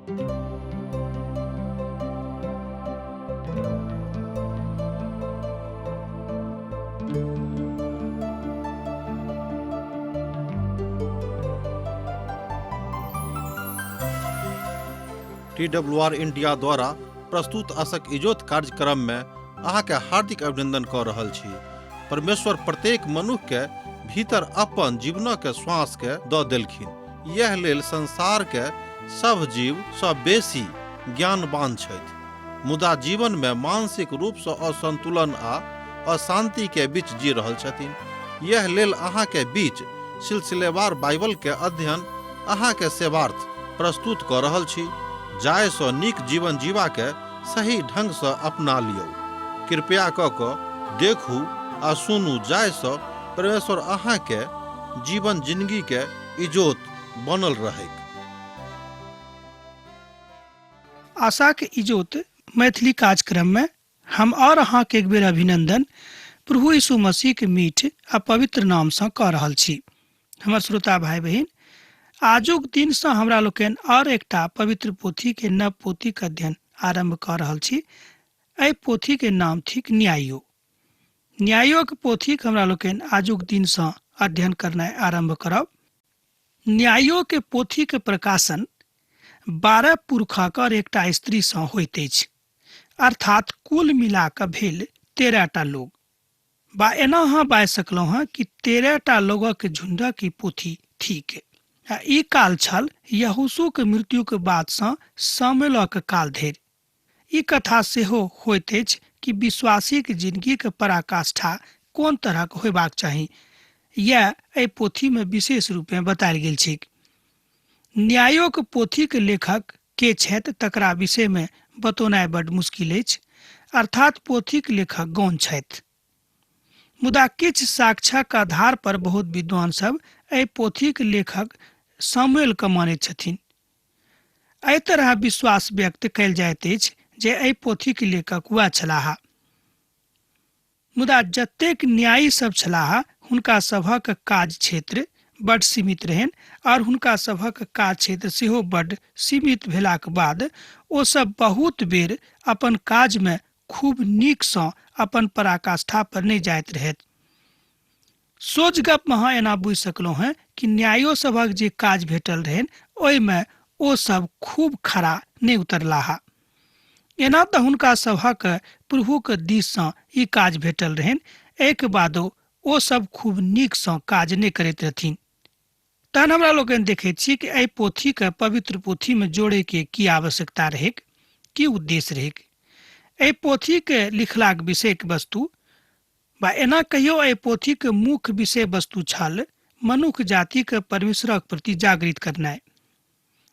TWR India द्वारा प्रस्तुत आशक इजोत कार्यक्रम में अहाँ के हार्दिक अभिनंदन कर रहल छी। परमेश्वर प्रत्येक मनुष्य के भीतर अपन जीवन के श्वास के दऽ देलखिन। यह लेल संसार के सब जीव सब बेसी ज्ञानवान छथि, मुदा जीवन में मानसिक रूप से असंतुलन आ अशांति के बीच जी रहल छथिन। यह लेल अहाँ के बीच सिलसिलेवार बाइबल के अध्ययन अहाँ के सेवार्थ प्रस्तुत कर रहल छी, जाय सँ नीक जीवन जीवा के सही ढंग से अपना लियो। कृपया क के देखू आ सुनू, जाय सँ परमेश्वर अहाँ के जीवन जिंदगी के इजोत बनल रहे। आशा के इजोत मैथिली कार्यक्रम में हम और अहाँ के एक बेर अभिनंदन प्रभु यीशु मसीह के मीठ आ पवित्र नाम से कह रहल छी। हमर श्रोता भाई बहन, आजुक दिन से हमरा लोकन और एकटा पवित्र पोथी के नव पोथी के अध्ययन आरंभ कर रहल छी। एहि पोथी के नाम थिक न्यायो। न्यायो के पोथी के हमरा लोकन आजुक दिन से अध्ययन करनाइ आरंभ करब। न्यायो के पोथी के प्रकाशन 12 पुरखा और एकटा स्त्री से होइत अछि, अर्थात कुल मिला के भेल 13टा लोग। बा एना अहाँ बाजि सकलहुँ हँ कि 13टा लोगक के झुंडक की पोथी थिक। ई काल छल यहोशू के मृत्यु के बाद से सामुएल के काल धरि। ई कथा सेहो होइत अछि कि विश्वासी के जिंदगी के पराकाष्ठा कोन तरह के होयबाक चाही, यह एहि पोथी में विशेष रूप में बतायल गेल छै। न्यायो के पोथी के लेखक के छथि तकरा विषय में बतौनाइ बड़ मुश्किल अछि, अर्थात पोथी के लेखक गौण छथि। मुदा किछु साक्ष्यक आधार पर बहुत विद्वान सब एहि पोथी के लेखक सामुएल के मानैत छथिन। एहि तरह विश्वास व्यक्त कयल जाइत अछि जे एहि पोथी के लेखक वह छलाह। मुदा जतेक न्यायी सब छलाह, हुनका सभक काज क्षेत्र बड़ सीमित रहनि, और हुनका सभक काज क्षेत्र सेहो बड़ सीमित भेलाक बाद ओ सब बहुत बेर अपन काज में खूब नीक सँ अपन पराकाष्ठा पर नहि जाइत रहथि। सोझ गप में अहाँ एना बुझि सकलहुँ हैं कि न्यायो सभक जे काज भेटल रहनि ओहिमे ओ सब खूब खरा नहि उतरलाह। एना तऽ हुनका सभक प्रभु के दिस सँ ई काज भेटल रहनि, एक बादो ओ सब खूब नीक सँ काज नहि करैत रहथिन। तहन हमरा लोकनि देखैत छी कि एहि पोथी के पवित्र पोथी में जोड़े के की आवश्यकता रहे, की उद्देश्य रहे। एहि पोथी के लिखलाक विषय के वस्तु बा एना कहियो एहि पोथी के मुख्य विषय वस्तु छल मनुष्य जाति के परमेश्वरक प्रति जागृत करनाइ।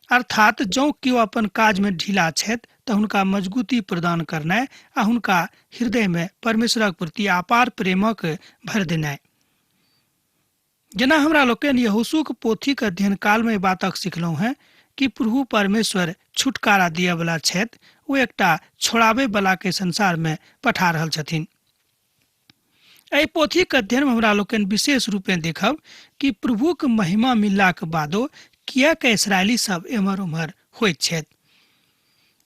अर्थात जँ केओ अपन काज में ढीला छथि तऽ हुनका मजबूती प्रदान करनाइ आ हुनका हृदय में परमेश्वरक प्रति अपार प्रेमक भरि देनाइ। जेना हमरा लोकनि यहोशू के पोथी के अध्ययन काल में बातक सिखलहुँ हैं कि प्रभु परमेश्वर छुटकारा दिए वाला छथि, वो एकटा छोड़ावे वाला के संसार में पठा रहल छथिन। एहि पोथी के अध्ययन में हमरा लोकनि विशेष रूप में देखब कि प्रभु के महिमा मिलला के बादो किएक इसराइली सब एम्हर उम्हर होइत छथि।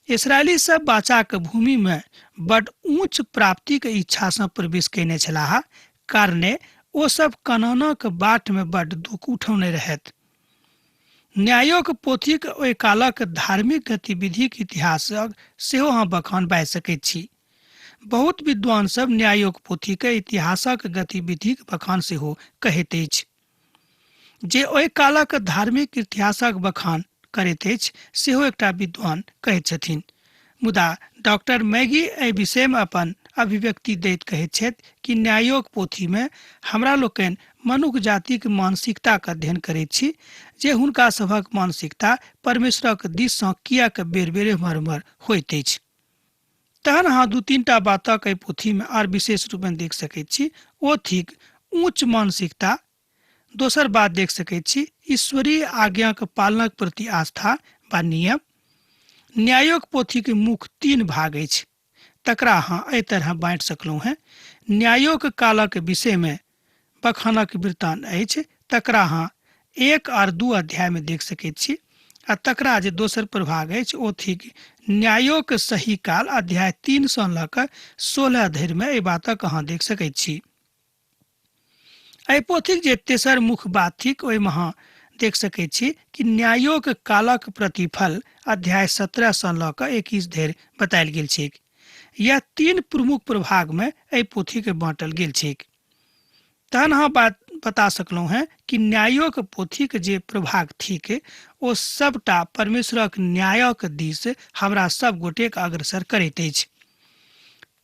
इसराइली सब बाचा के भूमि में बड़ ऊंच प्राप्ति के इच्छा से प्रवेश कयने छलाह, कारणे ओ सब कनानक बाट में बड़ दुख उठौने रहथि। न्यायो के पोथी के ओहि कालक धार्मिक गतिविधि के इतिहासक सेहो अहाँ बखान बाजि सकैत छी। बहुत विद्वान सब न्यायो के पोथी के इतिहासक गतिविधि के बखान सेहो कहैत अछि। जे ओहि कालक धार्मिक इतिहासक बखान करैत अछि सेहो एकटा विद्वान कहैत छथिन। मुदा डॉक्टर मैगी एहि विषय में अपन अभिव्यक्ति दैत कहैत छथि कि न्यायोक पोथी में हमरा लोकनि मनुष्य जाति के मानसिकता के अध्ययन करैत छी, जे हुनका सभक मानसिकता परमेश्वरक दिस सँ किएक बेर बेर एम्हर उम्हर होइत अछि। तहन अहाँ 2-3टा बातक एहि पोथी में और विशेष रूप में देख सकैत छी। ओ थिक उच्च मानसिकता। दोसर बात देख सकैत छी ईश्वरीय आज्ञा के पालनक प्रति आस्था वा नियम। न्यायोक पोथी के मुख्य 3 भाग अछि, तकरा अहाँ एहि तरह बाँटि सकलहुँ हैं। न्यायोक कालक विषय में बखानक वृत्तांत अछि, तकरा अहाँ 1 और 2 अध्याय में देख सकैत छी। आ तकरा जे दोसर प्रभाग अछि ओ थिक न्यायोक सही काल अध्याय 3 सँ लऽ कऽ 16 धरि में एहि बातक अहाँ देख सकैत छी। एहि पोथीक जे तेसर मुख्य बात थिक ओहिमे अहाँ देख सकैत छी कि न्यायोक कालक प्रतिफल अध्याय 17 सँ लऽ कऽ 21 धरि बतायल गेल छैक। यह 3 प्रमुख प्रभाग में एहि पोथी के बांटल गेल छैक। तहन अहाँ बात बता सकलहुँ हैं कि न्यायोक पोथीक जे प्रभाग थिक ओ सबटा परमेश्वरक न्यायक दिस हमरा सब गोटेक अग्रसर करैत अछि।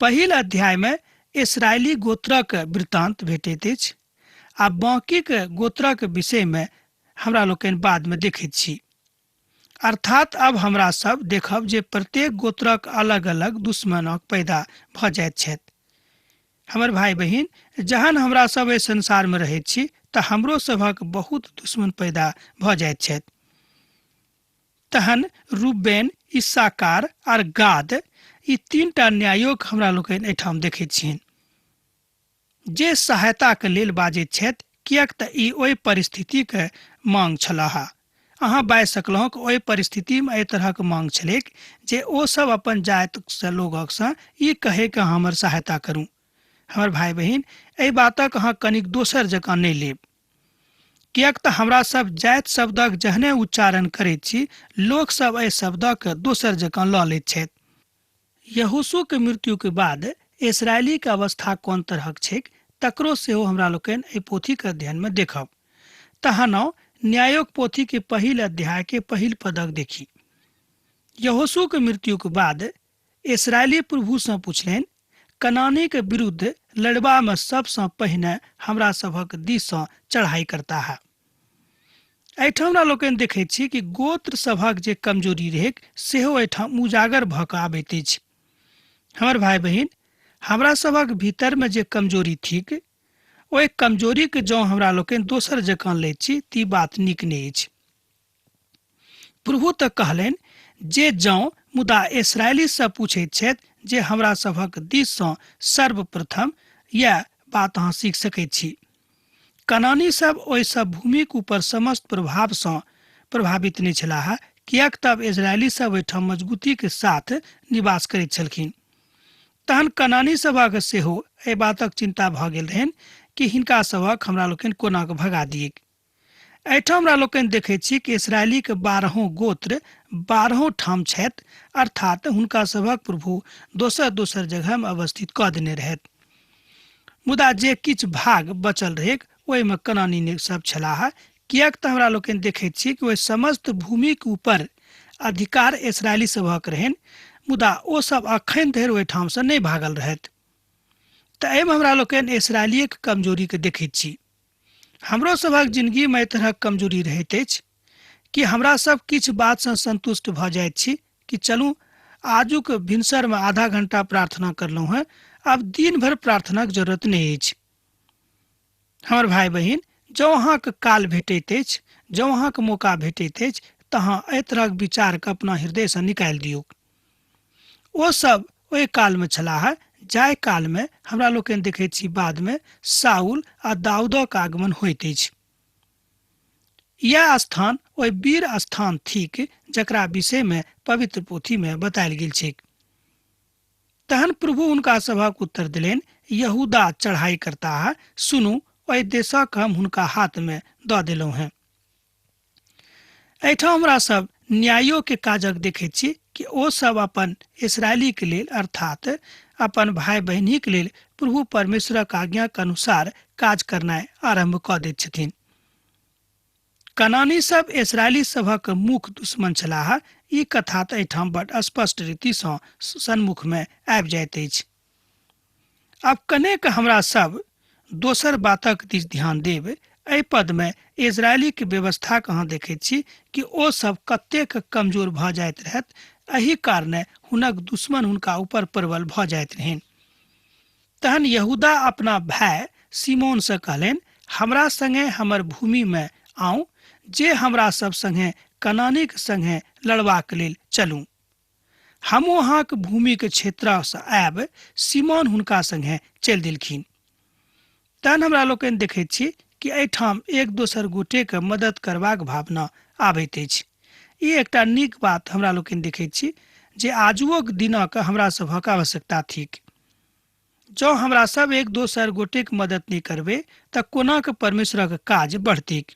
पहिल अध्याय में इस्राएली गोत्रक वृत्तांत भेटैत अछि आ बाँकीक गोत्रक विषय में हमरा लोकनि बाद में देखैत छी। अर्थात अब हमरा सब देखब जे प्रत्येक गोत्रक अलग अलग दुश्मनक पैदा भऽ जाइत छथि। हमर भाई बहिन, जहन हमरा सब एहि संसार में रहैत छी तऽ हमरो सभक बहुत दुश्मन पैदा भऽ जाइत छथि। तहन रूबेन, इस्साकार आर गाद ई 3टा न्यायोक हमरा लोकनि एहिठाम देखैत छियनि जे सहायता के लेल बाजैत छथि, किएक तऽ ई ओहि परिस्थितिक मांग छलाह। अहाँ बाजि सकलहुँ कि ओहि परिस्थिति में एहि तरहक मांग छलैक जे ओ सब अपन जातिसँ लोगसँ ई कहे कि हमर सहायता करू। हमर भाई बहिन, एहि बातक अहाँ कनिक दोसर जकाँ नहि लेब, किएक तऽ हमरा सब जाति शब्दक जहने उच्चारण करैत छी लोक सब एहि शब्दक दोसर जकाँ लऽ लैत छथि। यहोशू के मृत्यु के बाद इस्राएली के अवस्था कोन तरहक छैक तकरो सेहो हमरा लोकनि एहि पोथी के अध्ययन में देखब। तहन आउ न्यायोक पोथी के पहिल अध्याय के पहिल पदक देखी। यहोशू के मृत्यु के बाद इस्राएली प्रभु से पूछलनि, कनानी के विरुद्ध लड़बा में सबसँ पहिने हमरा सभक दिस सँ चढ़ाई करता है। एहिठाम हमरा लोकनि देखैत छी कि गोत्र सभक जे कमजोरी रहैक सेहो एहिठाम उजागर भऽ कऽ आबैत अछि। हमर भाई बहिन, हमरा सभक भीतर में जे कमजोरी थिक ओहि कमजोरी के जँ हमरा लोकनि दोसर जकाँ लैत छी ती बात नीक नहि अछि। प्रभु तऽ कहलनि जे जँ मुदा इस्राएली सब पूछैत छथि जे हमरा सभक दिस सँ सर्वप्रथम यह बात अहाँ सीख सकैत छी। कनानी सब ओहि सब भूमिक ऊपर समस्त प्रभाव सँ प्रभावित नहि छलाह, किएक तब इस्राएली सब ओहिठाम मजबूती के साथ निवास करैत छलखिन। तहन कनानी सभक सेहो एहि बातक चिंता भऽ गेल रहनि कि हिनका सभक हमरा लोकनि कोना कऽ भगा दियै। एहिठाम हमरा लोकनि देखैत छी कि इस्राएली के 12 गोत्र 12 ठाम छथि, अर्थात हुनका सभक प्रभु दोसर दोसर जगह में अवस्थित कऽ देने रहथि। मुदा जे किछु भाग बचल रहैक ओहिमे कनानी सब छलाह, किएक तऽ हमरा लोकनि देखैत छी कि ओहि समस्त भूमिक ऊपर अधिकार इस्राएली सभक रहनि, मुदा ओ सब अखन धरि ओहिठाम से नहि भागल रहथि। तऽ एहिमे हमरा लोकनि इस्राएलियक कमजोरी के देखैत छी। हमरो सभक जिंदगी में एहि तरहक कमजोरी रहैत अछि कि हमरा सब किछु बात से संतुष्ट भऽ जाइत छी कि चलू आजुक भिनसर में आधा घंटा प्रार्थना करलहुँ हैं, अब दिन भर प्रार्थनाक जरूरत नहीं अछि। हमर भाई बहिन, जँ अहाँके काल भेटैत अछि, जँ अहाँके मौका भेटैत अछि तऽ अहाँ एहि तरहक विचार के अपना हृदय से निकालि दियौ। ओ सब ओहि काल में छलाह जाहि काल में हमरा लोकनि देखैत छी बाद में साउल आ दाऊदक आगमन होइत अछि। यह स्थान ओहि वीर स्थान थिक जकरा विषय में पवित्र पोथी में बतायल गेल छैक। तहन प्रभु हुनका सभक उत्तर दिलनि, यहूदा चढ़ाई करता है, सुनू ओहि देशक हम हुनका हाथ में दऽ देलहुँ हैं। एहिठाम हमरा सब न्यायो के काजक देखैत छी कि ओ सब अपन इस्राएली के लेल अर्थात अपन भाई बहिनी के लेल प्रभु परमेश्वरक आज्ञा के अनुसार काज करनाइ आरंभ कऽ दैत छथिन। कनानी सब इस्राएली सभक मुख्य दुश्मन छलाह, ई कथा तऽ एहिठाम बड़ स्पष्ट रीति सँ सन्मुख में आबि जाइत अछि। आब कनेक हमरा सब दोसर बातक दिस ध्यान देब। एहि पद में इस्राएली के व्यवस्था के अहाँ देखैत छी कि ओ सब कतेक कमजोर भऽ जाइत रहथि, एहि कारणे हुनक दुश्मन हुनका ऊपर प्रबल भऽ जाइत रहनि। तहन यहूदा अपना भाई सिमोन से कहलनि, हमरा संगे हमर भूमि में आउ, जे हमरा सब संगे कनानी के संगे लड़बाक लेल चलू। हमहूँ अहाँक भूमि के क्षेत्र से आयब। सिमोन हुनका संगे चलि देलखिन। तहन हमरा लोकनि देखैत छी कि एहिठाम एक दोसर गोटे के मदद करबाक भावना आबैत अछि। ई एकटा नीक बात हमरा लोकनि देखैत छी जे आजुक दिनक हमरा सभक आवश्यकता थिक। जँ हमरा सब एक दोसर गोटेक मदद नहीं करबै तऽ कोना के परमेश्वरक काज बढ़तिक।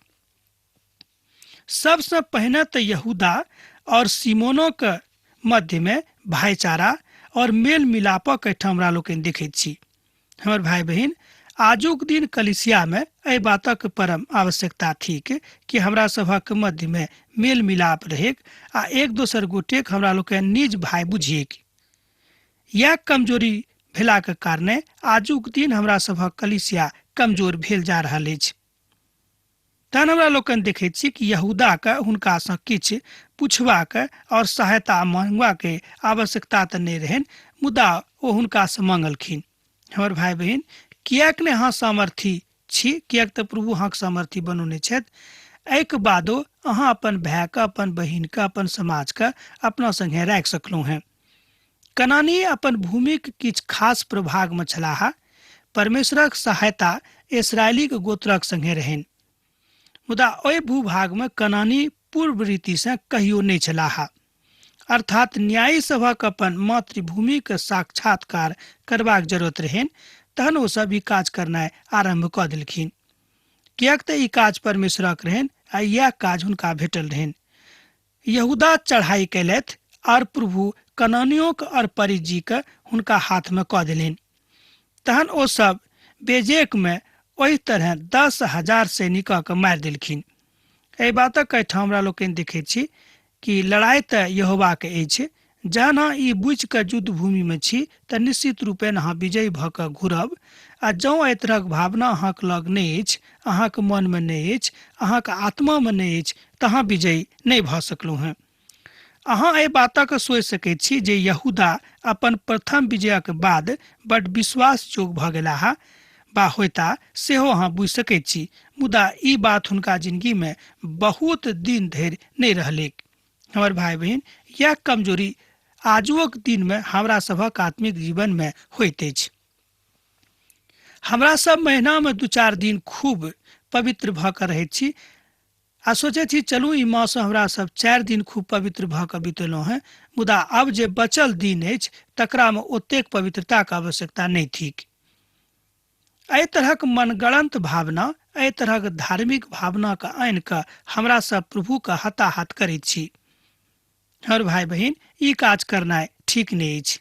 सबसे पहिने तऽ यहूदा और सिमोनो के मध्य में भाईचारा और मेल मिलापक एहिठाम हमरा लोकनि देखैत छी। हमर भाई बहिन, आजुक दिन कलिसिया में एहि बातक परम आवश्यकता थिक कि हमरा सभक मध्य में मेल मिलाप रहेक आ एक दोसर गोटेक हमरा लोकनि निज भाई बुझिएक। यह कमजोरी भेलाक कारणे आजुक दिन हमरा सभक कलिसिया कमजोर भेल जा रहल अछि। तहन हमरा लोकनि देखैत छी कि यहूदा के हुनका सँ किछु पुछबाक और सहायता मांगबाक आवश्यकता तऽ नहीं रहनि, मुदा ओ हुनका सँ मांगलखिन। हमर भाई बहिन, किएक ने अहाँ सामर्थी छी, किएक तऽ प्रभु अहाँके सामर्थी बनौने छथि। एहिके बादो अहाँ अपन भाई के, अपन बहिन के, अपन समाज के अपना संगे राखि सकलहुँ हैं। कनानी अपन भूमि के किछु खास प्रभाग में छलाह। परमेश्वरक सहायता इस्राएली के गोत्रक संगे रहनि, मुदा ओहि भूभाग में कनानी पूर्व रीति से कहियो नहीं छलाह। अर्थात न्यायी सभक अपन मातृभूमि के साक्षात्कार करबाक जरूरत रहनि, तहन ओ सब ई काज करनाइ आरंभ कऽ देलखिन। किएक तऽ ई काज परमेश्वरक रहनि आ यह काज हुनका भेटल रहनि। यहूदा चढ़ाई कैलथि और प्रभु कनानियों के और परिजी के हुनका हाथ में कऽ देलनि। तहन ओ सब बेजेक में ओहि तरह 10,000 सैनिक के मारि देलखिन। एहि बातक एहिठाम हमरा लोकनि देखैत छी कि लड़ाई तऽ यहोवा के अछि। जहन अहाँ ई बुझि कऽ युद्ध भूमि में छी तऽ निश्चित रूपेण अहाँ विजयी भऽ कऽ घुरब। आ जँ एहि तरहक भावना अहाँके लग नहि अछि, अहाँके मन में नहि अछि, अहाँके आत्मा में नहि अछि, तऽ अहाँ विजयी नहि भऽ सकलहुँ हैं। अहाँ एहि बातक सोचि सकैत छी जे यहूदा अपन प्रथम विजयक बाद बड विश्वास जोग भऽ गेलाह बा होता, सेहो अहाँ बुझि सकैत छी, मुदा ई बात हुनका जिंदगी में बहुत दिन धरि नहीं रहलैक। हमर भाई बहिन, यह कमजोरी आजुक दिन में हमरा सभक आत्मिक जीवन में होइत अछि। हमरा सब महीना में 2-4 दिन खूब पवित्र भऽ कऽ रहैत छी आ सोचे छी चलू ई मास हमरा सब 4 दिन खूब पवित्र भऽ कऽ बितेलहुँ हैं, मुदा अब जे बचल दिन अछि तकरा में ओतेक पवित्रता के आवश्यकता नहीं थिक। एहि तरहक मनगढ़ंत भावना, एहि तरहक धार्मिक भावना के आनि कऽ हमरा सब प्रभु के हताहत करैत छी। हर भाई बहिन, ई काज करनाइ ठीक नहीं अछि।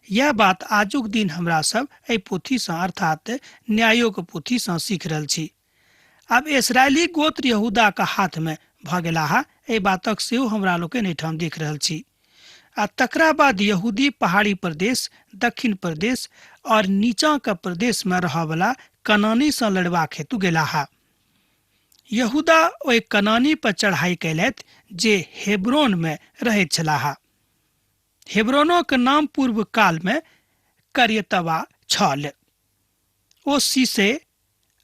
यह बात आजुक दिन हमरा सब एहि पोथी सँ अर्थात न्यायों के पोथी सँ सीख रहल छी। अब इस्राएली गोत्र यहूदा के हाथ में भऽ गेलाह, एहि बातक सेहो हमरा लोकनि एहिठाम देख रहल छी। आ तकरा बाद यहूदी पहाड़ी प्रदेश, दक्षिण प्रदेश और नीचा के प्रदेश में रहऽ वाला कनानी सँ लड़बाक हेतु गेलाह। यहूदा ओहि कनानी पर चढ़ाई कैलथि जे हेब्रोन में रहैत छलाह। हेब्रोनो के नाम पूर्व काल में करियतवा छल। ओ सीसे,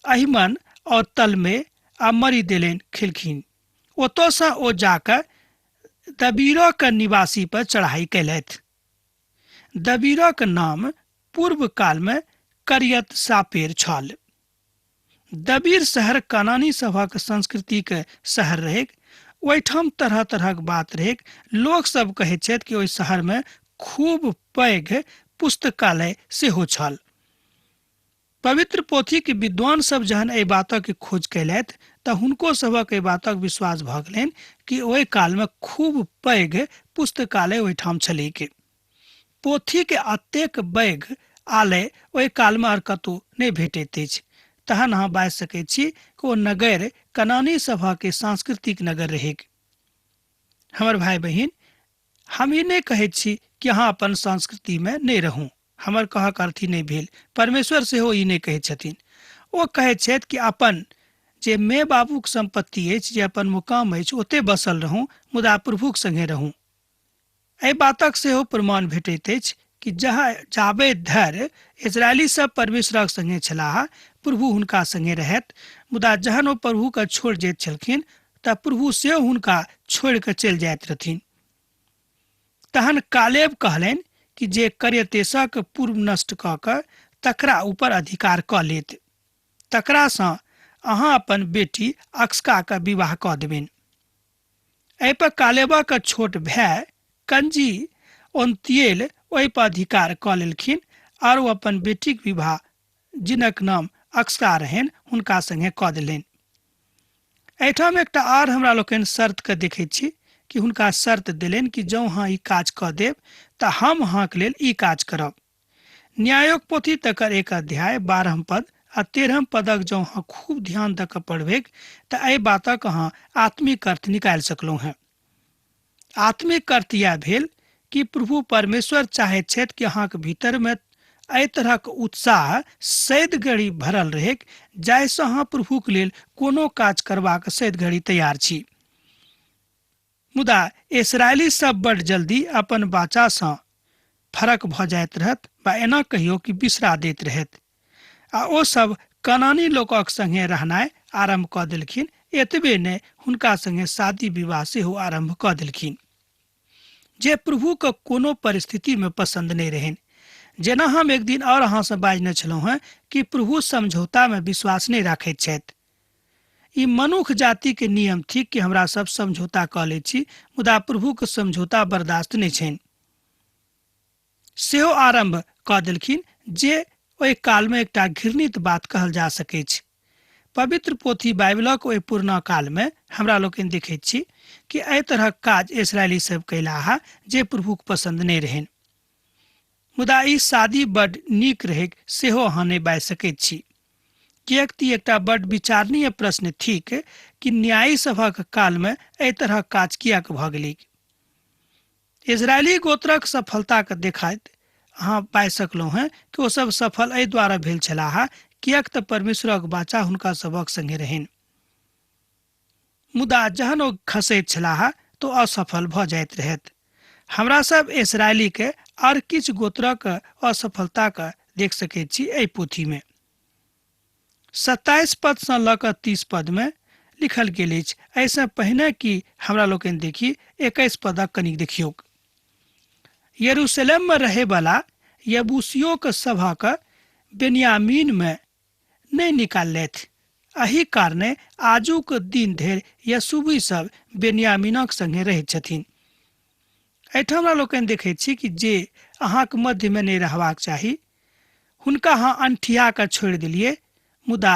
अहिमन और तलमे आ मरी देलेन खिलखिन। ओतऽ सँ ओ जाकर दबीरो के निवासी पर चढ़ाई कैलथि। दबीरो के नाम पूर्व काल में करियत सापेर छल। दबीर शहर कनानी सभक संस्कृति के शहर रहेक। ओहिठाम तरह तरहक बात रहेक। लोक सब कहैत छथि कि ओहि शहर में खूब पैघ पुस्तकालय सेहो छल। पवित्र पोथी के विद्वान सब जहन एहि बातक के खोज कैलथि तऽ हुनको सभक एहि बातक विश्वास भऽ गेलनि कि ओहि काल में खूब पैघ पुस्तकालय ओहिठाम छलैक। पोथी के अतेक पैघ आलय ओहि काल में और कतौ नहीं भेटैत अछि। तहन अहाँ बाजि सकैत छी कि ओ नगर कनानी सभा के सांस्कृतिक नगर रहेक। हमर भाई बहिन, हम ई नहीं कहैत छी कि अहाँ अपन संस्कृति में नहीं रहू। हमर कहक अर्थ ई नहीं भेल। परमेश्वर सेहो ई नहीं कहैत छथिन। ओ कहैत छथि कि अपन जे माय बाबूक संपत्ति अछि, जे अपन मुकाम अछि, ओते बसल रहू, मुदा प्रभुक संगे रहू। एहि बातक सेहो प्रमाण भेटैत अछि कि जहाँ जाबे धरि इजरायली सब परमेश्वरक संगे छलाह, प्रभु हुनका संगे रहैत, मुदा जहन ओ प्रभु के छोड़ि जाइत छलखिन तऽ प्रभु सेहो हुनका छोड़ि कऽ चलि जाइत रहथिन। तहन कालेब कहलनि कि जे करियतेशक पूर्व नष्ट कऽ कऽ तकरा ऊपर अधिकार कऽ लेत, तकरा सँ अहाँ अपन बेटी अक्सका के विवाह कऽ देबनि। एहि पर कालेबक छोट भाई कंजी ओनतियेल ओहि पर अधिकार कऽ लेलखिन और अपन बेटीक विवाह जिनक नाम अक्सा रहनि हुनका संगे कऽ देलनि। एहिठाम एकटा आर हमरा लोकनि शर्त के देखैत छी कि हुनका शर्त देलनि कि जँ अहाँ ई काज कऽ देब तऽ हम अहाँक लेल ई काज करब। न्यायोग पोथी तकर 1 अध्याय 12 पद आ 13 पदक जँ अहाँ खूब ध्यान दऽ कऽ पढ़बै तऽ एहि बातक अहाँ आत्मिक अर्थ निकालि सकलहुँ हैं। आत्मिक अर्थ यह भेल कि प्रभु परमेश्वर चाहैत छथि कि अहाँक भीतरमे एहि तरहक उत्साह सैद घड़ी भरल रहै जाहिसँ अहाँ प्रभुक लेल कोनो काज करबाक सैद घड़ी तैयार छी। मुदा इस्राएली सब बड़ जल्दी अपन बाचासँ फरक भऽ जाइत रहत वा एना कहियो कि बिसरा दैत रहत आ ओ सब कनानी लोकक संगे रहनाइ आरंभ कऽ देलखिन। एतबे नहि हुनका संगे शादी विवाह सेहो आरंभ कऽ देलखिन जे प्रभुक कोनो परिस्थितिमे पसंद नहि रहनि। जेना हम एक दिन और अहाँसँ बाजने छलहुँ हैं कि प्रभु समझौतामे विश्वास नहि राखैत छथि। ई मनुष्य जाति के नियम थिक कि हमरा सब समझौता कऽ लै छी मुदा प्रभुक समझौता बर्दाश्त नहि छनि। सेहो आरंभ कऽ देलखिन जे ओहि कालमे एकटा घृणित बात कहल जा सकैत छै। पवित्र पोथी बाइबलक ओहि पुरना कालमे हमरा लोकनि देखैत छी कि एहि तरहक काज इस्राएली सब कयलाह जे प्रभुक पसंद नहि रहनि। मुदा ई शादी बड्ड नीक रहै सेहो अहाँ नहि बाजि सकैत छी, किएक तऽ एकटा बड्ड विचारणीय प्रश्न थिक कि न्यायी सभक कालमे एहि तरहक काज किएक भऽ गेलै। इजरायली गोत्रक सफलताके देखैत अहाँ बाजि सकलहुँ हैं कि ओ सब सफल एहि द्वारा भेल छलाह किएक तऽ परमेश्वरक वाचा हुनका सभक संगे रहनि। मुदा जहन ओ खसैत छलाह तऽ असफल भऽ जाइत रहथि। हमरा सब इस्राएली के और किछु गोत्रक असफलता के देख सकैत छी एहि पोथीमे। 27 पद से लऽ कऽ 30 पद में लिखल गेल अछि। एहिसँ पहिने कि हमरा लोकनि देखी 21 पदक कनिक देखियौ। यरूशलेम में रहे वाला यबूसियों के सभक बेन्यामीन में नहीं निकालथि। एही कारणे आजुक दिन धरि यशुबी सब बेन्यामीनक संगे रहैत छथिन। एहिठाम हमरा लोकनि देखैत छी कि जे अहाँक मध्यमे नहि रहबाक चाही हुनका अहाँ अंठिया कऽ छोड़ि देलियै, मुदा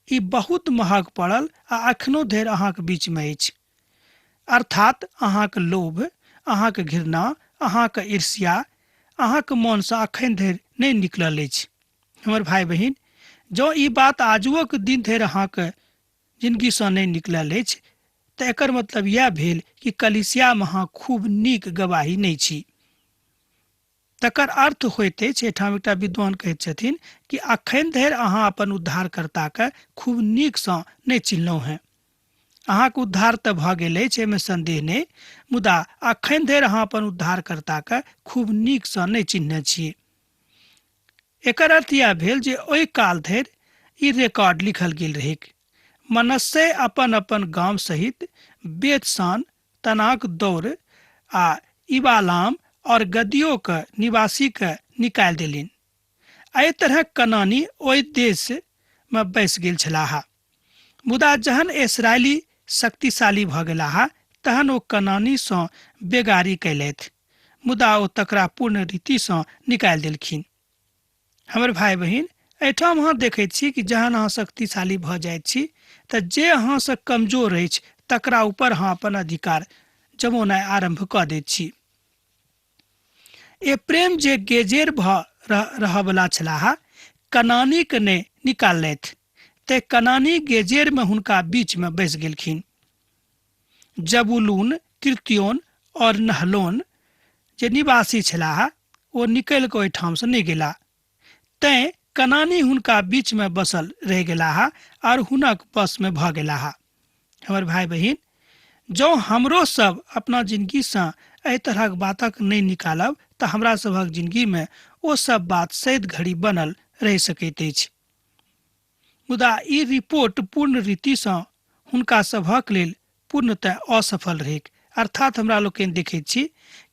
ई बहुत महग पड़ल आ अखनो धरि अहाँक बीचमे अछि। अर्थात अहाँक लोभ, अहाँक घृणा, अहाँक ईर्ष्या अहाँक मोनसँ अखन धरि नहि निकलल अछि। हमर भाई बहिन, जँ ई बात आजुक दिन धरि अहाँक जिंदगीसँ नहि निकलल अछि तऽ एकर मतलब यह भेल कि कलीसियामे अहाँ खूब नीक गवाही नहि छी। तकर अर्थ होइत अछि, एहिठाम एकटा विद्वान कहैत छथिन कि अखन धरि अहाँ अपन उद्धारकर्ताके खूब नीकसँ नहि चिन्हलहुँ हैं। अहाँके उद्धार तऽ भऽ गेल अछि, एहिमे संदेह नहि, मुदा अखन धरि अहाँ अपन उद्धारकर्ताके खूब नीकसँ नहि चिन्हने छियै। एकर अर्थ यह भेल जे ओहि काल धरि ई रिकॉर्ड लिखल गेल रहै। मनस्से अपन अपन गांव सहित बेतसान, तनाक दौड़ आ इबालाम और गदियो के निवासी के निकालि देलिन। एहि तरह कनानी ओहि देश में बसि गेल छलाह। मुदा जहन इस्राएली शक्तिशाली भऽ गेलाह तहन ओ कनानीसँ बेगारी कयलथि, मुदा ओ तकरा पूर्ण रीतिसँ निकालि देलखिन। हमर भाई बहिन, एहिठाम अहाँ देखैत छी कि जहन अहाँ शक्तिशाली भऽ जाइत छी तऽ जे अहाँसँ कमजोर अछि तकरा ऊपर अहाँ अपन अधिकार जमौनाइ आरंभ कऽ दैत छी। एप्रेम जे गेजेर भऽ रहयवला छलाह कनानीके नहि निकाललथि, ते कनानी गेजेरमे हुनका बीचमे बसि गेलखिन। जबूलून, किर्तियोन और नहलोन जे निवासी छलाह ओ निकलि कऽ ओहिठामसँ नहि गेला, तैं कनानी हुनका बीचमे बसल रहि गेलाह और हुनक बसमे भऽ गेलाह। हमर भाई बहिन, जँ हमरो सब अपना जिंदगीसँ एहि तरहक बातक नहि निकालब तऽ हमरा सभक जिंदगीमे ओ सब बात सैद घड़ी बनल रहि सकैत अछि। मुदा ई रिपोर्ट पूर्ण रीतिसँ हुनका सभक लेल पूर्णतः असफल रहै। अर्थात हमरा लोकनि देखैत छी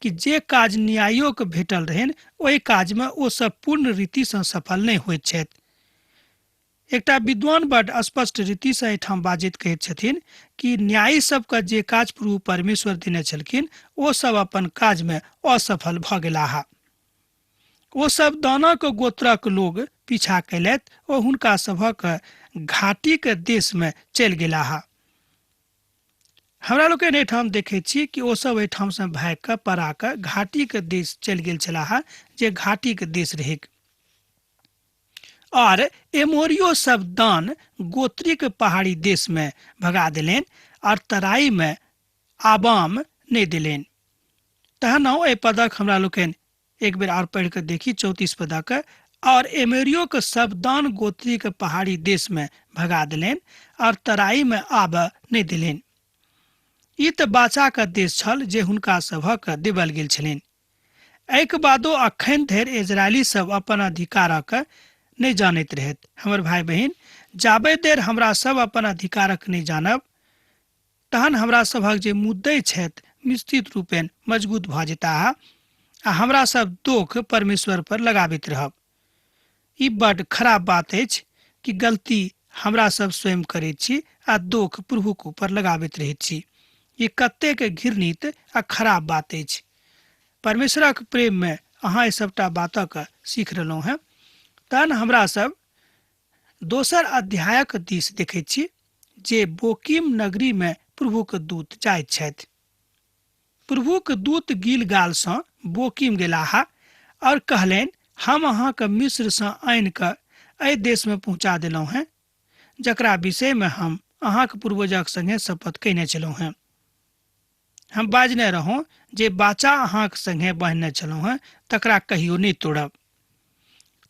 कि जे काज न्यायोके भेटल रहनि ओहि काजमे ओ सब पूर्ण रीतिसँ सफल नहि होइत छथि। एकटा विद्वान बड स्पष्ट रीति से एठाम बाजैत कहैत छथिन कि न्यायी सबके जे काज प्रभु परमेश्वर देने छलखिन ओ सब अपन काज में असफल भ गेलाह। ओ सब दानक गोत्रक लोग पीछा कैलथि ओ हुनका सभक घाटी के देश में चलि गेलाह। हमरा लोग एठाम देखे छी कि ओ सब एठाम से भाग के परा के घाटी के देश चलि गेल छलाह, जे घाटी के देश रहे। और एमोरियो सब दान गोत्रिक पहाड़ी देश में भगा दिलेन और तराई में आबाम नहीं दिलेन। तहन ए पदक हमरा लोकन एक बेर और पढ़ के देखी 34 पदक। और एमोरियो के सब दान गोत्रिक पहाड़ी देश में भगा दिलेन और तराई में आब नहीं दिलेन। ई तऽ बाचा के देश छल जे हुनका सभक देवल गेल छलनि। एहिके बादो अखन धरि इजरायली सब अपन अधिकारक नहीं जानैत रहत। हमर भाई बहन, जाबे देर हमरा सब अपन अधिकारक नहीं जानब तहन हमरा सभक जे मुद्दे छथि निश्चित रूपेण मजबूत भ जेताह आ हमरा सब दोख परमेश्वर पर लगाबैत रहब। ई बड खराब बात अछि कि गलती हमरा सब स्वयं करैत छी आ दोख प्रभुक ऊपर लगाबैत रहैत छी। ई कतेक घृणित आ खराब बात अछि। परमेश्वरक प्रेम में अहाँ ई सबटा बातक सीख रहलहुँ हैं। तहन हमरा सब दोसर अध्यायक दिस देखै छी जे बोकीम नगरी में प्रभुक दूत जाइत छथि। प्रभुक दूत गिलगाल सँ बोकीम गेलाह और कहलनि, हम अहाँके मिस्र सँ आनि कऽ एहि देश में पहुँचा देलहुँ हैं, जकरा विषय में हम अहाँके पूर्वजक संगे शपथ कयने छलहुँ हैं। हम बाजने रहौं जे बाचा अहाँक संगे बान्हने छलहुँ हैं तकरा कहियो नहीं तोड़ब।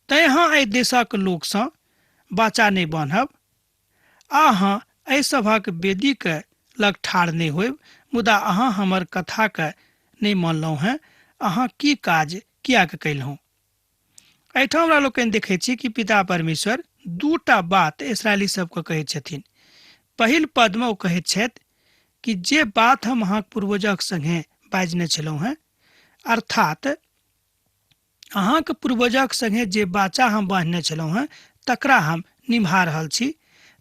तैं अहाँ एहि देशक लोक सँ बाचा नहीं बान्हब। अहाँ एहि सभक वेदी के लग ठाढ़ नहीं होयब, मुदा अहाँ हमर कथा के नहीं मानलहुँ हैं। अहाँ की काज किया के कैलहुँ। एहिठाम हमरा लोकनि देखै छी कि पिता परमेश्वर दूटा बात इसराइली सबके कहै छथिन। पहिल पद में ओ कहैत छथि कि जे बात हम अहाँक पूर्वजक संगे बाजने छलहुँ हैं, अर्थात अहाँक पूर्वजक संगे जे बाचा हम बांधने छलहुँ हैं तकरा हम निभा रहल छी।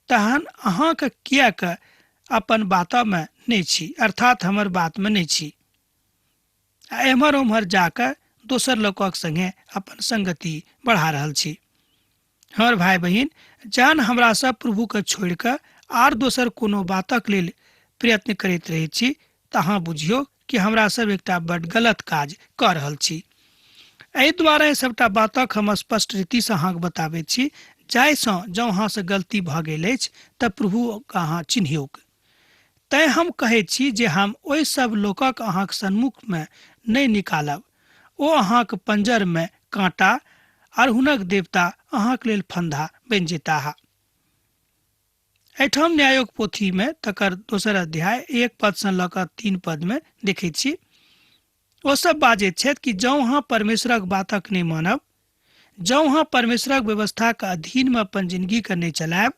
तहन अहाँके किया के अपन बात में नहीं छी, अर्थात हमर बात में नहीं छी, एम्हर उम्हर जाकर दोसर लोकक संगे अपन संगति बढ़ा रहल छी। हमर भाई बहिन, जहन हमरा सब प्रभु के छोड़ के आर दोसर कोनो बातक लेल प्रयत्न करैत रहै छी तऽ अहाँ बुझियौ कि हमरा सब एकटा बड गलत काज कऽ रहल छी। एहि दुआरे सबटा बातक हम स्पष्ट रीति से अहाँके बताबै छी, जाहिसँ जँ अहाँ से गलती भऽ गेल अछि तऽ प्रभु के अहाँ चिन्हियौक। तैं हम कहै छी जे हम ओहि सब लोकक अहाँके सन्मुख में नहीं निकालब। ओ अहाँके पंजर में काँटा और हुनक देवता अहाँके लेल फंदा बनि जेताह। एठाम न्यायोग पोथी में तकर दोसर अध्याय 1 पद से लऽ कऽ 3 पद में देखै छी ओ सब बाजैत छथि कि जँ अहाँ परमेश्वरक बातक नहीं मानब, जँ अहाँ परमेश्वरक व्यवस्था के अधीन में अपन जिंदगी के नहीं चलायब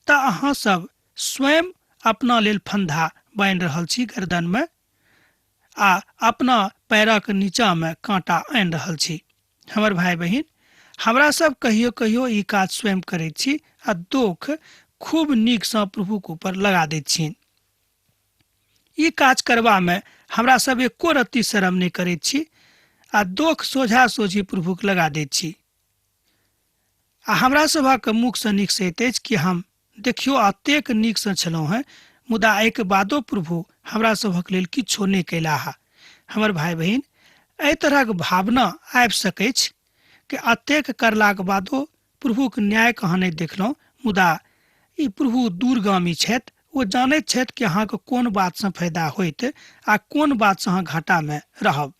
तऽ अहाँ सब स्वयं अपना लेल फंदा बान्हि रहल छी गर्दन में आ अपना पैरक नीचा में कांटा आनि रहल छी। हमर भाई बहिन, हमरा सब कहियो कहियो ई काज स्वयं करैत छी आ दोख खूब नीक सँ प्रभुक ऊपर लगा दैत छी। ई काज करबा में हमरा सब एको रत्ती शरम नहीं करैत छी आ दोख सोझा सोझी प्रभुक लगा दैत छी। आ हमरा सभक मुख सँ नीक सैत अछि कि हम देखियो अतेक नीक सँ छलहुँ हैं, मुदा एहिके बादो प्रभु हमरा सभक लेल किछो नहीं कैलाह। हमर भाई बहिन, एहि तरहक भावना आबि सकै छै कि अतेक करलाक बादो प्रभुक न्याय अहाँ नहीं देखलहुँ, मुदा ई प्रभु दूरगामी छथि। ओ जानैत छथि कि अहाँके कोन बात सँ फायदा होइत आ कोन बात सँ अहाँ घाटा में रहब।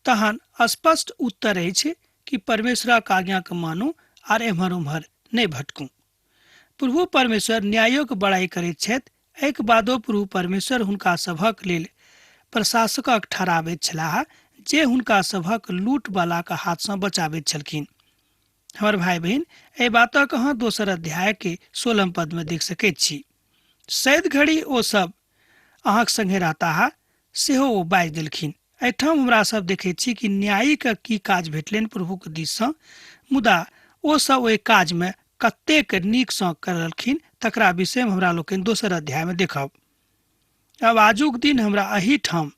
तहन स्पष्ट उत्तर अछि कि परमेश्वरक आज्ञा के मानू आर एम्हर उम्हर नहीं भटकू। प्रभु परमेश्वर न्यायोक बड़ाई करैत छथि। एहिके बादो प्रभु परमेश्वर हुनका सभक लेल प्रशासकक ठहराबैत छलाह जे हुनका सभक लूट वाला के हाथ सँ बचाबैत छलखिन। हमर भाई बहिन, एहि बातक अहाँ दोसर अध्याय के 16 पद में देख सकैत छी। सैद घड़ी ओ सब अहाँक संगे रहताह सेहो ओ बाजि देलखिन। एहिठाम हमरा सब देखैत छी कि न्यायी के की काज भेटलनि प्रभु के दिस सँ, मुदा ओ सब ओहि काज में कतेक नीकसँ करलखिन तकरा विषय में हमरा लोकनि दोसर अध्याय में देखब। अब आजुक दिन हमरा अहीठाम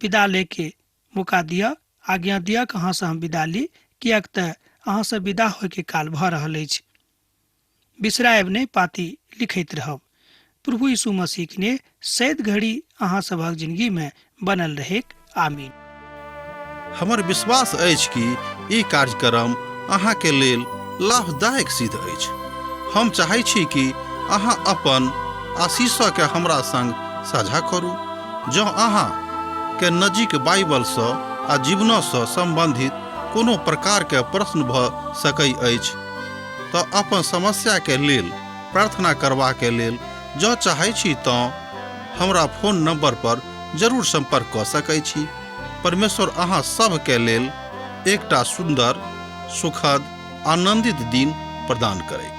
विदा लेके मौका दिअ, आज्ञा दिअ कि अहाँसँ हम विदा ली, किएक तऽ अहाँसँ विदा होइके काल भऽ रहल अछि। बिसरायब नहि, पाती लिखैत रहब। प्रभु यीशु मसीह ने सैद घड़ी अहाँ सभक जिंदगी में बनल रहे। आमीन। हमर विश्वास अछि कि ई कार्यक्रम अहाँके लेल लाभदायक सिद्ध अछि। हम चाहै छी कि अहाँ अपन आशीषके हमरा संग साझा करू। जँ अहाँ के नजीक बाइबलसँ आ जीवनसँ संबंधित कोनो प्रकारके प्रश्न भऽ सकै अछि तऽ अपन समस्याके लेल प्रार्थना करबाके लेल जँ चाहै छी तऽ हमरा फोन नंबर पर जरूर संपर्क कऽ सकै छी। परमेश्वर अहाँ सबके लेल एकटा सुंदर, सुखद, आनंदित दिन प्रदान करै।